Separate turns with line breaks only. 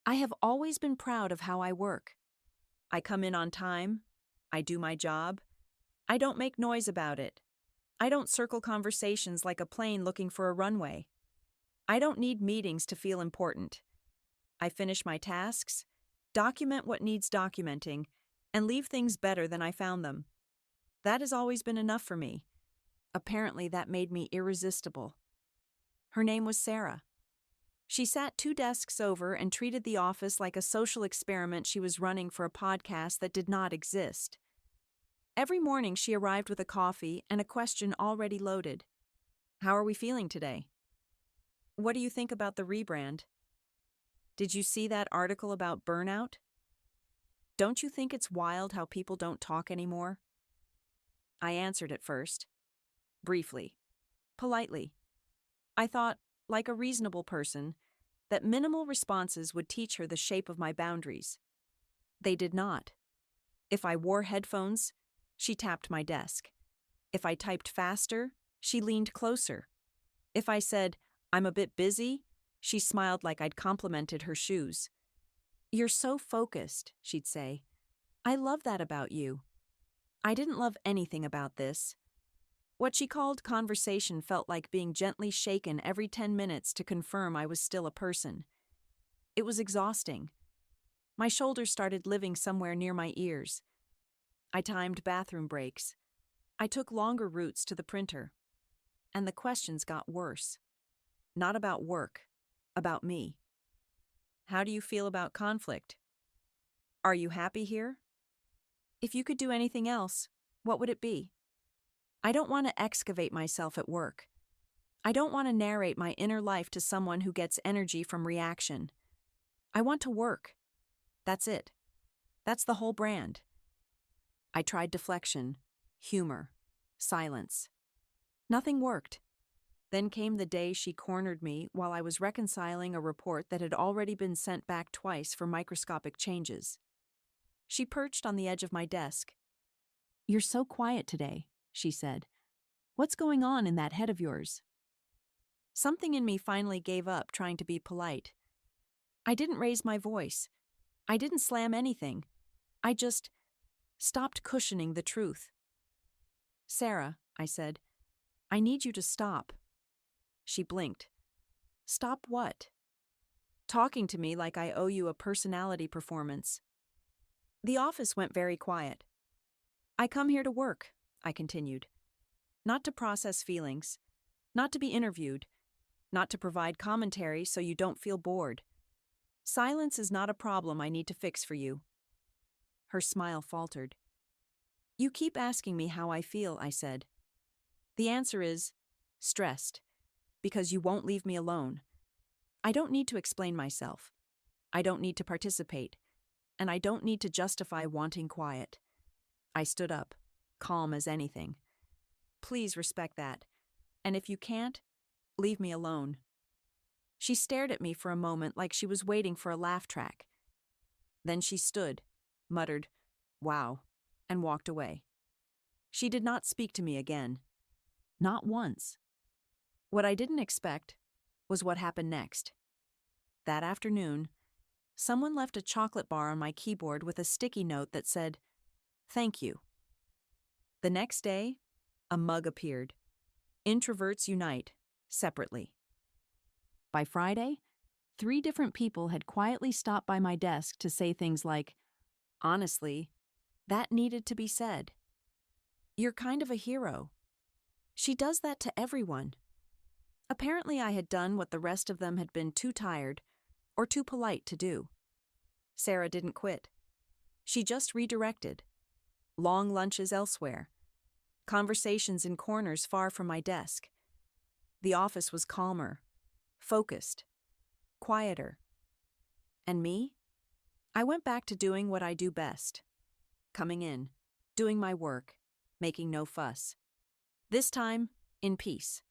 I have always been proud of how I work. I come in on time. I do my job. I don't make noise about it. I don't circle conversations like a plane looking for a runway. I don't need meetings to feel important. I finish my tasks, document what needs documenting, and leave things better than I found them. That has always been enough for me. Apparently, that made me irresistible. Her name was Sarah. She sat 2 desks over and treated the office like a social experiment she was running for a podcast that did not exist. Every morning she arrived with a coffee and a question already loaded. How are we feeling today? What do you think about the rebrand? Did you see that article about burnout? Don't you think it's wild how people don't talk anymore? I answered at first, briefly, politely. I thought, like a reasonable person, that minimal responses would teach her the shape of my boundaries. They did not. If I wore headphones, she tapped my desk. If I typed faster, she leaned closer. If I said, "I'm a bit busy," she smiled like I'd complimented her shoes. "You're so focused," she'd say. "I love that about you." I didn't love anything about this. What she called conversation felt like being gently shaken every 10 minutes to confirm I was still a person. It was exhausting. My shoulders started living somewhere near my ears. I timed bathroom breaks. I took longer routes to the printer. And the questions got worse. Not about work, about me. How do you feel about conflict? Are you happy here? If you could do anything else, what would it be? I don't want to excavate myself at work. I don't want to narrate my inner life to someone who gets energy from reaction. I want to work. That's it. That's the whole brand. I tried deflection, humor, silence. Nothing worked. Then came the day she cornered me while I was reconciling a report that had already been sent back twice for microscopic changes. She perched on the edge of my desk. "You're so quiet today," she said. "What's going on in that head of yours?" Something in me finally gave up trying to be polite. I didn't raise my voice. I didn't slam anything. I just stopped cushioning the truth. "Sarah," I said, "I need you to stop." She blinked. "Stop what?" "Talking to me like I owe you a personality performance." The office went very quiet. "I come here to work," I continued. "Not to process feelings. Not to be interviewed. Not to provide commentary so you don't feel bored. Silence is not a problem I need to fix for you." Her smile faltered. "You keep asking me how I feel," I said. "The answer is stressed, because you won't leave me alone. I don't need to explain myself. I don't need to participate. And I don't need to justify wanting quiet." I stood up, calm as anything. "Please respect that. And if you can't, leave me alone." She stared at me for a moment like she was waiting for a laugh track. Then she stood, muttered, "Wow," and walked away. She did not speak to me again. Not once. What I didn't expect was what happened next. That afternoon, someone left a chocolate bar on my keyboard with a sticky note that said, "Thank you." The next day, a mug appeared. "Introverts unite, separately." By Friday, 3 different people had quietly stopped by my desk to say things like, "Honestly, that needed to be said. You're kind of a hero." She does that to everyone. Apparently I had done what the rest of them had been too tired or too polite to do. Sarah didn't quit. She just redirected. Long lunches elsewhere. Conversations in corners far from my desk. The office was calmer, focused, quieter. And me? I went back to doing what I do best. Coming in, doing my work, making no fuss. This time, in peace.